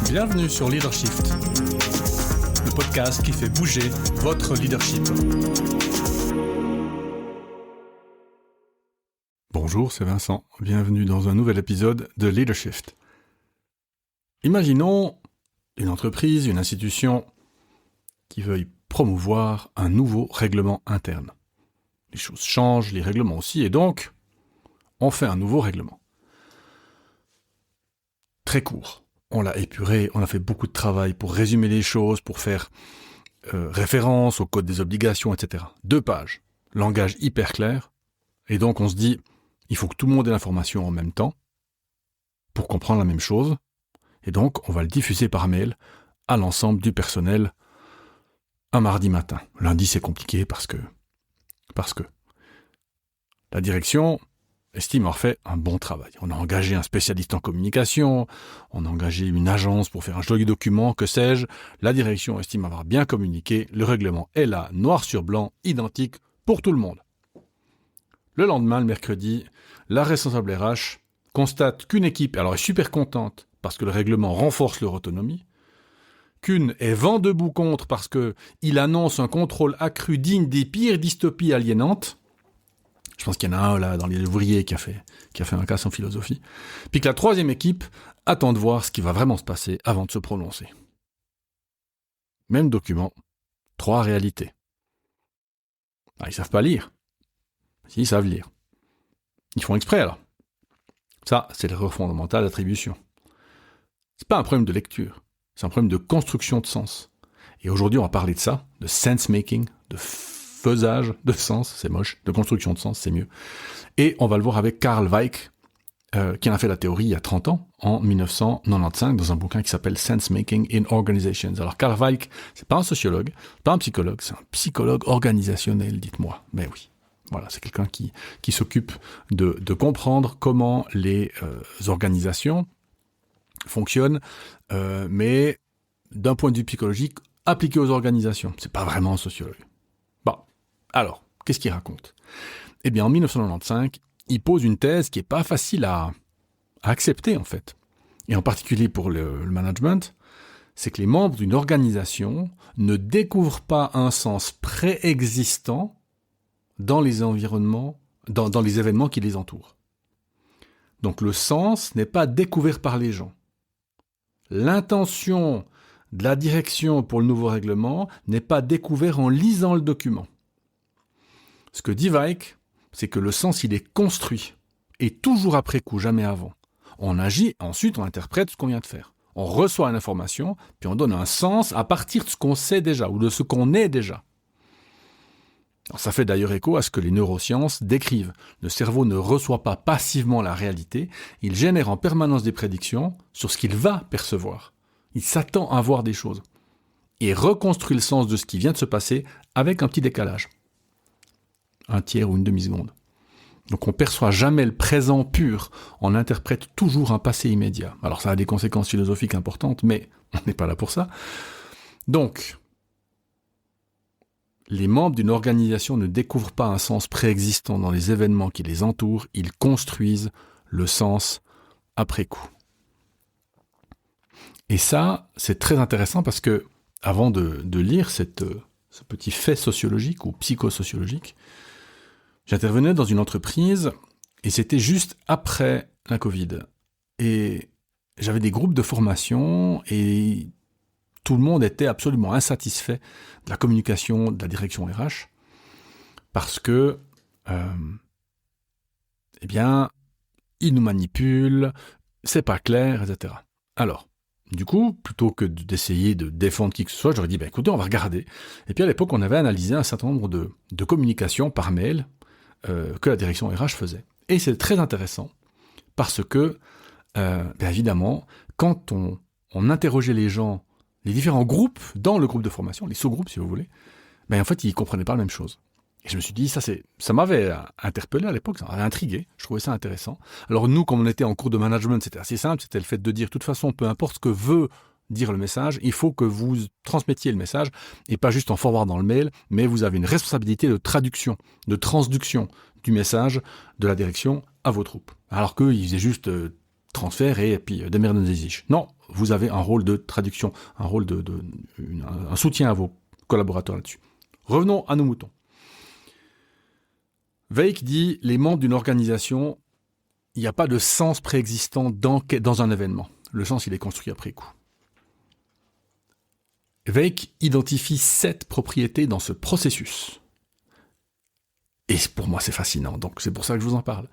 Bienvenue sur Leadershift, le podcast qui fait bouger votre leadership. Bonjour, c'est Vincent. Bienvenue dans un nouvel épisode de Leadershift. Imaginons une entreprise, une institution qui veuille promouvoir un nouveau règlement interne. Les choses changent, les règlements aussi, et donc, on fait un nouveau règlement. Très court. On l'a épuré, on a fait beaucoup de travail pour résumer les choses, pour faire référence au code des obligations, etc. 2 pages, langage hyper clair, et donc on se dit, il faut que tout le monde ait l'information en même temps, pour comprendre la même chose, et donc on va le diffuser par mail à l'ensemble du personnel un mardi matin. Lundi c'est compliqué parce que la direction estime avoir fait un bon travail. On a engagé un spécialiste en communication, on a engagé une agence pour faire un joli document, que sais-je. La direction estime avoir bien communiqué, le règlement est là, noir sur blanc, identique pour tout le monde. Le lendemain, le mercredi, la responsable RH constate qu'une équipe, alors est super contente parce que le règlement renforce leur autonomie, qu'une est vent debout contre parce qu'il annonce un contrôle accru digne des pires dystopies aliénantes. Je pense qu'il y en a un là dans les ouvriers qui a fait un casse en philosophie. Puis que la 3e équipe attend de voir ce qui va vraiment se passer avant de se prononcer. Même document, 3 réalités. Ils savent pas lire. Si, ils savent lire. Ils font exprès alors. Ça, c'est l'erreur fondamentale d'attribution. C'est pas un problème de lecture, c'est un problème de construction de sens. Et aujourd'hui, on va parler de ça, de sense-making, de faisage de sens, c'est moche, de construction de sens, c'est mieux. Et on va le voir avec Carl Weick, qui en a fait la théorie il y a 30 ans, en 1995, dans un bouquin qui s'appelle Sense Making in Organizations. Alors Carl Weick, c'est pas un sociologue, pas un psychologue, c'est un psychologue organisationnel, dites-moi. Mais oui, voilà, c'est quelqu'un qui s'occupe de comprendre comment les organisations fonctionnent, mais d'un point de vue psychologique, appliqué aux organisations. C'est pas vraiment un sociologue. Alors, qu'est-ce qu'il raconte ? Eh bien, en 1995, il pose une thèse qui n'est pas facile à accepter, en fait. Et en particulier pour le management, c'est que les membres d'une organisation ne découvrent pas un sens préexistant dans les environnements, dans les événements qui les entourent. Donc le sens n'est pas découvert par les gens. L'intention de la direction pour le nouveau règlement n'est pas découverte en lisant le document. Ce que dit Weick, c'est que le sens, il est construit. Et toujours après coup, jamais avant. On agit, ensuite on interprète ce qu'on vient de faire. On reçoit une information, puis on donne un sens à partir de ce qu'on sait déjà, ou de ce qu'on est déjà. Alors, ça fait d'ailleurs écho à ce que les neurosciences décrivent. Le cerveau ne reçoit pas passivement la réalité, il génère en permanence des prédictions sur ce qu'il va percevoir. Il s'attend à voir des choses. Et reconstruit le sens de ce qui vient de se passer avec un petit décalage. 1/3 ou une demi-seconde. Donc on ne perçoit jamais le présent pur, on interprète toujours un passé immédiat. Alors ça a des conséquences philosophiques importantes, mais on n'est pas là pour ça. Donc, les membres d'une organisation ne découvrent pas un sens préexistant dans les événements qui les entourent, ils construisent le sens après coup. Et ça, c'est très intéressant parce que, avant de lire ce petit fait sociologique ou psychosociologique, j'intervenais dans une entreprise et c'était juste après la Covid. Et j'avais des groupes de formation et tout le monde était absolument insatisfait de la communication de la direction RH parce que, ils nous manipulent, c'est pas clair, etc. Alors, du coup, plutôt que d'essayer de défendre qui que ce soit, j'aurais dit, écoutez, on va regarder. Et puis à l'époque, on avait analysé un certain nombre de communications par mail que la direction RH faisait. Et c'est très intéressant parce que, évidemment, quand on interrogeait les gens, les différents groupes dans le groupe de formation, les sous-groupes si vous voulez, en fait, ils ne comprenaient pas la même chose. Et je me suis dit, ça m'avait interpellé à l'époque, ça m'avait intrigué, je trouvais ça intéressant. Alors nous, comme on était en cours de management, c'était assez simple, c'était le fait de dire, de toute façon, peu importe ce que veut dire le message, il faut que vous transmettiez le message, et pas juste en forward dans le mail, mais vous avez une responsabilité de traduction, de transduction du message de la direction à vos troupes. Alors qu'eux, ils faisaient juste transfert et puis démerdez-y. Non, vous avez un rôle de traduction, un rôle un soutien à vos collaborateurs là-dessus. Revenons à nos moutons. Weick dit, les membres d'une organisation, il n'y a pas de sens préexistant dans un événement. Le sens, il est construit après coup. Weick identifie 7 propriétés dans ce processus. Et pour moi, c'est fascinant, donc c'est pour ça que je vous en parle.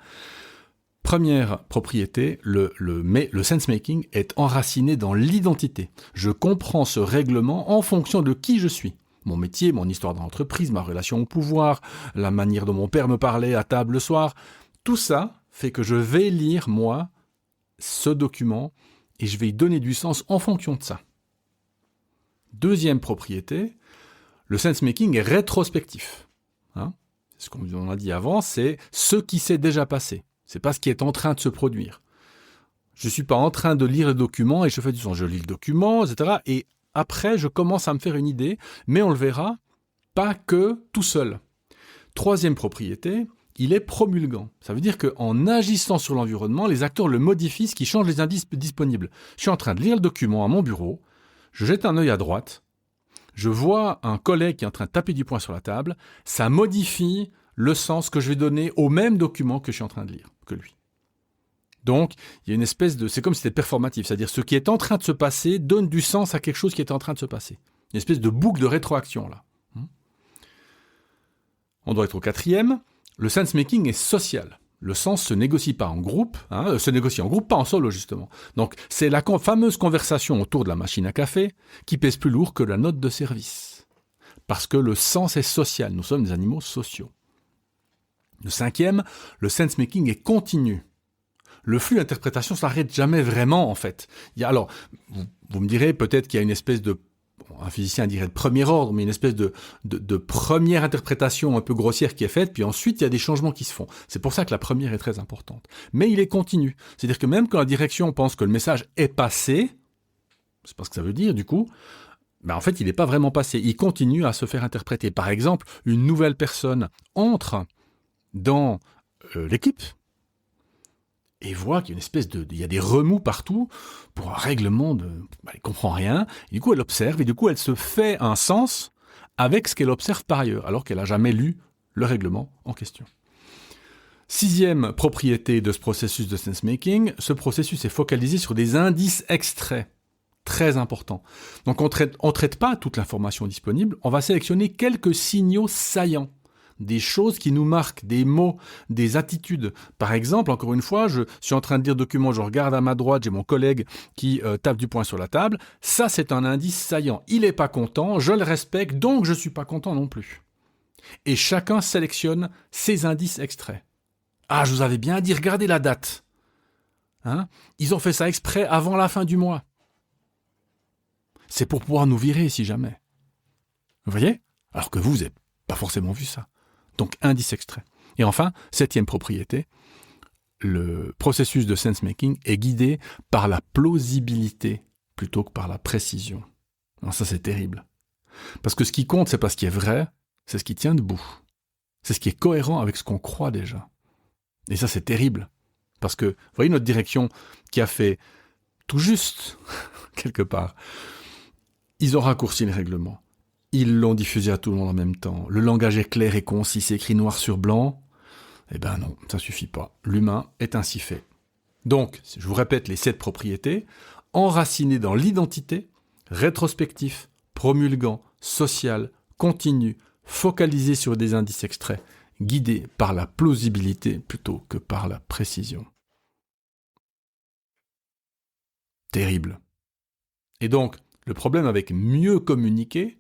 Première propriété, le sense-making est enraciné dans l'identité. Je comprends ce règlement en fonction de qui je suis. Mon métier, mon histoire dans l'entreprise, ma relation au pouvoir, la manière dont mon père me parlait à table le soir. Tout ça fait que je vais lire, moi, ce document et je vais y donner du sens en fonction de ça. Deuxième propriété, le sense-making est rétrospectif. Ce qu'on a dit avant, c'est ce qui s'est déjà passé. C'est pas ce qui est en train de se produire. Je suis pas en train de lire le document et je fais du sens. Je lis le document, etc. Et après, je commence à me faire une idée, mais on le verra, pas que tout seul. Troisième propriété, il est promulgant. Ça veut dire qu'en agissant sur l'environnement, les acteurs le modifient, ce qui change les indices disponibles. Je suis en train de lire le document à mon bureau, je jette un œil à droite, je vois un collègue qui est en train de taper du poing sur la table, ça modifie le sens que je vais donner au même document que je suis en train de lire, que lui. Donc, il y a une espèce de... C'est comme si c'était performatif, c'est-à-dire ce qui est en train de se passer donne du sens à quelque chose qui est en train de se passer. Une espèce de boucle de rétroaction, là. On doit être au 4e. Le sense-making est social. Le sens se négocie pas en groupe, se négocie en groupe, pas en solo, justement. Donc, c'est la fameuse conversation autour de la machine à café qui pèse plus lourd que la note de service. Parce que le sens est social. Nous sommes des animaux sociaux. Le 5e, le sense-making est continu. Le flux d'interprétation ne s'arrête jamais vraiment, en fait. Alors, vous me direz peut-être qu'il y a une espèce de... un physicien dirait de premier ordre, mais une espèce de première interprétation un peu grossière qui est faite, puis ensuite il y a des changements qui se font. C'est pour ça que la première est très importante. Mais il est continu. C'est-à-dire que même quand la direction pense que le message est passé, c'est pas ce que ça veut dire du coup, en fait il n'est pas vraiment passé. Il continue à se faire interpréter. Par exemple, une nouvelle personne entre dans l'équipe, et voit qu'il y a une espèce il y a des remous partout pour un règlement elle comprend rien, et du coup elle observe, et du coup elle se fait un sens avec ce qu'elle observe par ailleurs, alors qu'elle n'a jamais lu le règlement en question. 6e propriété de ce processus de sense-making, ce processus est focalisé sur des indices extraits, très importants. Donc on traite pas toute l'information disponible, on va sélectionner quelques signaux saillants. Des choses qui nous marquent, des mots, des attitudes. Par exemple, encore une fois, je suis en train de lire document, je regarde à ma droite, j'ai mon collègue qui tape du poing sur la table. Ça, c'est un indice saillant. Il n'est pas content, je le respecte, donc je ne suis pas content non plus. Et chacun sélectionne ses indices extraits. Ah, je vous avais bien dit, regardez la date. Ils ont fait ça exprès avant la fin du mois. C'est pour pouvoir nous virer si jamais. Vous voyez ? Alors que vous n'avez pas forcément vu ça. Donc, indice extrait. Et enfin, 7e propriété, le processus de sense-making est guidé par la plausibilité plutôt que par la précision. Alors ça, c'est terrible. Parce que ce qui compte, c'est pas ce qui est vrai, c'est ce qui tient debout. C'est ce qui est cohérent avec ce qu'on croit déjà. Et ça, c'est terrible. Parce que, vous voyez notre direction qui a fait tout juste, quelque part, ils ont raccourci le règlement. Ils l'ont diffusé à tout le monde en même temps. Le langage est clair et concis, c'est écrit noir sur blanc. Eh ben non, ça suffit pas. L'humain est ainsi fait. Donc, je vous répète les 7 propriétés. Enraciné dans l'identité, rétrospectif, promulgant, social, continu, focalisé sur des indices extraits, guidé par la plausibilité plutôt que par la précision. Terrible. Et donc, le problème avec mieux communiquer,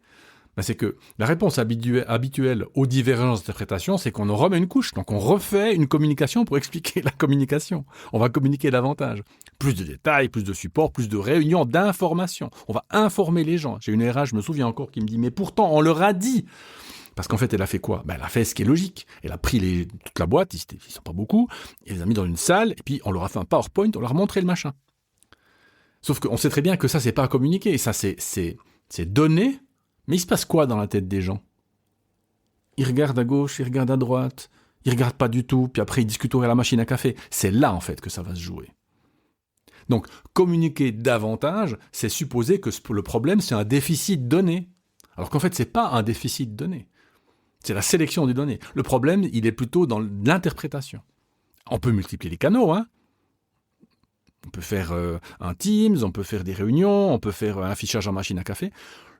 c'est que la réponse habituelle aux divergences d'interprétation, c'est qu'on en remet une couche. Donc on refait une communication pour expliquer la communication. On va communiquer davantage. Plus de détails, plus de support, plus de réunions, d'informations. On va informer les gens. J'ai une RH, je me souviens encore, qui me dit « Mais pourtant, on leur a dit !» Parce qu'en fait, elle a fait quoi ? Elle a fait ce qui est logique. Elle a pris toute la boîte, ils ne sont pas beaucoup, elle les a mis dans une salle, et puis on leur a fait un PowerPoint, on leur a montré le machin. Sauf qu'on sait très bien que ça, c'est pas à communiquer. Et ça, c'est donné. Mais il se passe quoi dans la tête des gens ? Ils regardent à gauche, ils regardent à droite, ils regardent pas du tout, puis après ils discutent à la machine à café. C'est là, en fait, que ça va se jouer. Donc, communiquer davantage, c'est supposer que le problème, c'est un déficit de données. Alors qu'en fait, ce n'est pas un déficit de données. C'est la sélection des données. Le problème, il est plutôt dans l'interprétation. On peut multiplier les canaux, hein. On peut faire un Teams, on peut faire des réunions, on peut faire un affichage en machine à café.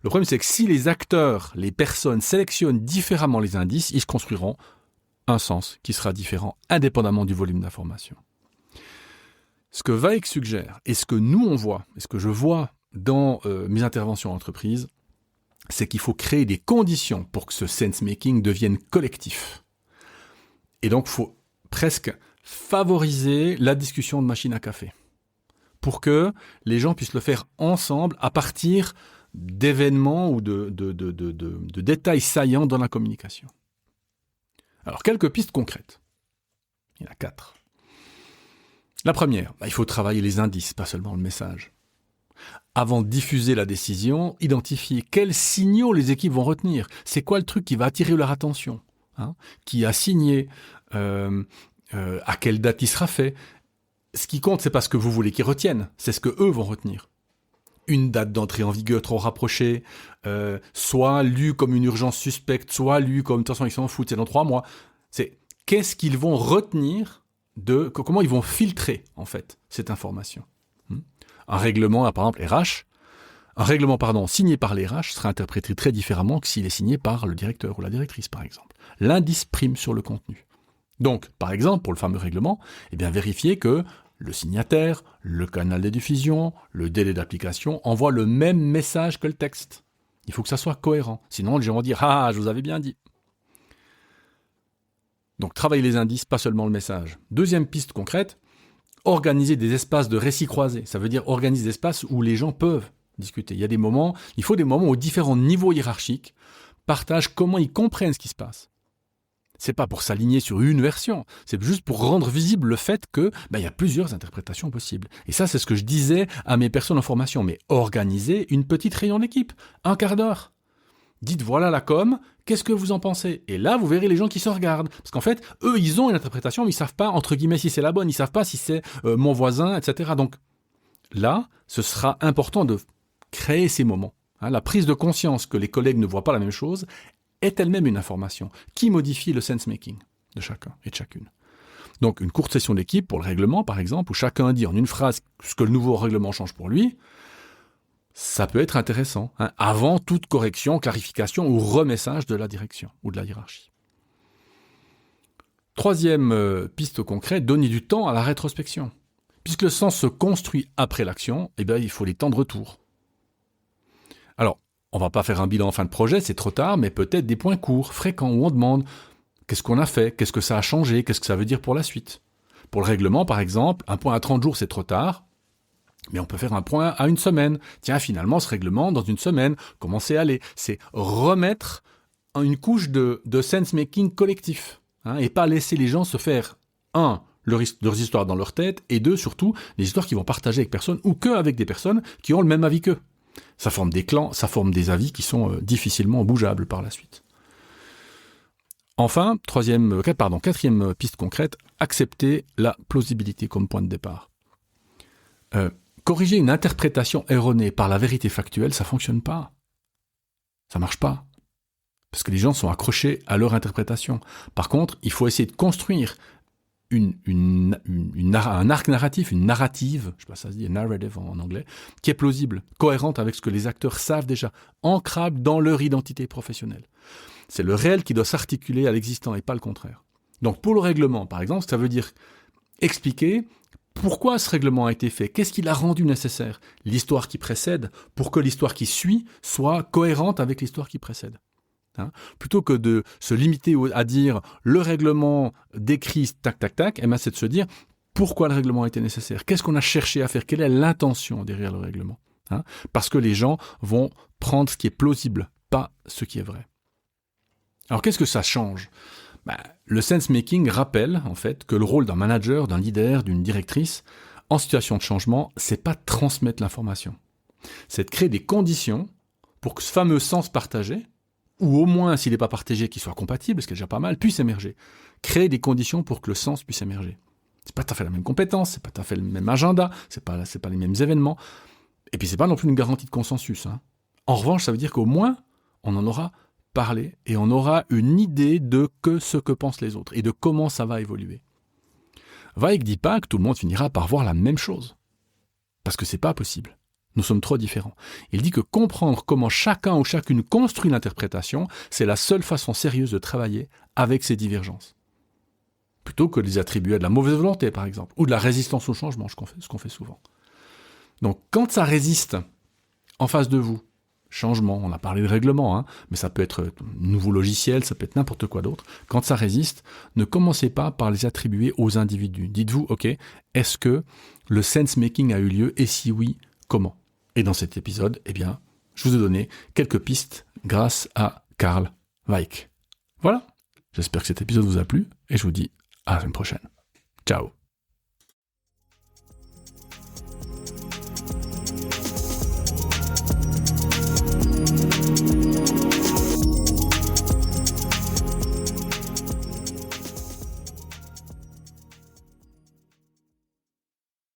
Le problème, c'est que si les acteurs, les personnes sélectionnent différemment les indices, ils se construiront un sens qui sera différent, indépendamment du volume d'information. Ce que Weick suggère, et ce que nous on voit, et ce que je vois dans mes interventions en entreprise, c'est qu'il faut créer des conditions pour que ce sense-making devienne collectif. Et donc, il faut presque favoriser la discussion de machine à café, pour que les gens puissent le faire ensemble à partir d'événements ou de détails saillants dans la communication. Alors, quelques pistes concrètes. Il y en a 4. La première, il faut travailler les indices, pas seulement le message. Avant de diffuser la décision, identifier quels signaux les équipes vont retenir. C'est quoi le truc qui va attirer leur attention, qui a signé, à quelle date il sera fait. Ce qui compte, c'est pas ce que vous voulez qu'ils retiennent, c'est ce que eux vont retenir. Une date d'entrée en vigueur trop rapprochée, soit lue comme une urgence suspecte, soit lue comme, de toute façon, ils s'en foutent, c'est dans 3 mois. C'est qu'est-ce qu'ils vont retenir comment ils vont filtrer, en fait, cette information. Un règlement, par exemple, signé par les RH sera interprété très différemment que s'il est signé par le directeur ou la directrice, par exemple. L'indice prime sur le contenu. Donc, par exemple, pour le fameux règlement, vérifiez que le signataire, le canal de diffusion, le délai d'application envoient le même message que le texte. Il faut que ça soit cohérent. Sinon, les gens vont dire « Ah, je vous avais bien dit ». Donc, travailler les indices, pas seulement le message. Deuxième piste concrète, organiser des espaces de récits croisés. Ça veut dire organiser des espaces où les gens peuvent discuter. Il faut des moments où différents niveaux hiérarchiques partagent comment ils comprennent ce qui se passe. C'est pas pour s'aligner sur une version, c'est juste pour rendre visible le fait que il y a plusieurs interprétations possibles. Et ça, c'est ce que je disais à mes personnes en formation. Mais organisez une petite réunion d'équipe, 1 quart d'heure. Dites voilà la com, qu'est-ce que vous en pensez? Et là, vous verrez les gens qui se regardent. Parce qu'en fait, eux, ils ont une interprétation, mais ils savent pas, entre guillemets, si c'est la bonne, ils savent pas si c'est mon voisin, etc. Donc là, ce sera important de créer ces moments. La prise de conscience que les collègues ne voient pas la même chose est elle-même une information qui modifie le sense-making de chacun et de chacune. Donc une courte session d'équipe pour le règlement, par exemple, où chacun dit en une phrase ce que le nouveau règlement change pour lui, ça peut être intéressant, avant toute correction, clarification ou remessage de la direction ou de la hiérarchie. Troisième piste concrète, donner du temps à la rétrospection. Puisque le sens se construit après l'action, il faut les temps de retour. Alors, on va pas faire un bilan en fin de projet, c'est trop tard, mais peut-être des points courts, fréquents, où on demande qu'est-ce qu'on a fait, qu'est-ce que ça a changé, qu'est-ce que ça veut dire pour la suite. Pour le règlement, par exemple, un point à 30 jours, c'est trop tard, mais on peut faire un point à 1 semaine. Tiens, finalement, ce règlement, dans 1 semaine, comment c'est allé? C'est remettre une couche de sense-making collectif, et pas laisser les gens se faire, leurs histoires dans leur tête, et 2, surtout, les histoires qu'ils vont partager avec personne, ou qu'avec des personnes qui ont le même avis qu'eux. Ça forme des clans, ça forme des avis qui sont difficilement bougeables par la suite. Enfin, quatrième piste concrète, accepter la plausibilité comme point de départ. Corriger une interprétation erronée par la vérité factuelle, ça fonctionne pas. Ça marche pas. Parce que les gens sont accrochés à leur interprétation. Par contre, il faut essayer de construire un arc narratif, une narrative, je sais pas si ça se dit, narrative en anglais, qui est plausible, cohérente avec ce que les acteurs savent déjà, ancrable dans leur identité professionnelle. C'est le réel qui doit s'articuler à l'existant et pas le contraire. Donc pour le règlement, par exemple, ça veut dire expliquer pourquoi ce règlement a été fait, qu'est-ce qui l'a rendu nécessaire, l'histoire qui précède, pour que l'histoire qui suit soit cohérente avec l'histoire qui précède. Plutôt que de se limiter à dire le règlement décrit tac tac tac, c'est de se dire pourquoi le règlement a été nécessaire, qu'est-ce qu'on a cherché à faire, quelle est l'intention derrière le règlement. Parce que les gens vont prendre ce qui est plausible, pas ce qui est vrai. Alors qu'est-ce que ça change? Le sense-making rappelle en fait que le rôle d'un manager, d'un leader, d'une directrice en situation de changement, c'est pas de transmettre l'information, c'est de créer des conditions pour que ce fameux sens partagé, ou au moins, s'il n'est pas partagé, qu'il soit compatible, ce qui est déjà pas mal, puisse émerger. Créer des conditions pour que le sens puisse émerger. C'est pas tout à fait la même compétence, c'est pas tout à fait le même agenda, c'est pas les mêmes événements. Et puis c'est pas non plus une garantie de consensus. En revanche, ça veut dire qu'au moins, on en aura parlé et on aura une idée de ce que pensent les autres et de comment ça va évoluer. Weick dit pas que tout le monde finira par voir la même chose. Parce que c'est pas possible. Nous sommes trop différents. Il dit que comprendre comment chacun ou chacune construit l'interprétation, c'est la seule façon sérieuse de travailler avec ces divergences. Plutôt que de les attribuer à de la mauvaise volonté, par exemple, ou de la résistance au changement, ce qu'on fait souvent. Donc, quand ça résiste en face de vous, changement, on a parlé de règlement, mais ça peut être un nouveau logiciel, ça peut être n'importe quoi d'autre. Quand ça résiste, ne commencez pas par les attribuer aux individus. Dites-vous, ok, est-ce que le sense-making a eu lieu, et si oui, comment ? Et dans cet épisode, je vous ai donné quelques pistes grâce à Carl Weick. Voilà, j'espère que cet épisode vous a plu, et je vous dis à la semaine prochaine. Ciao.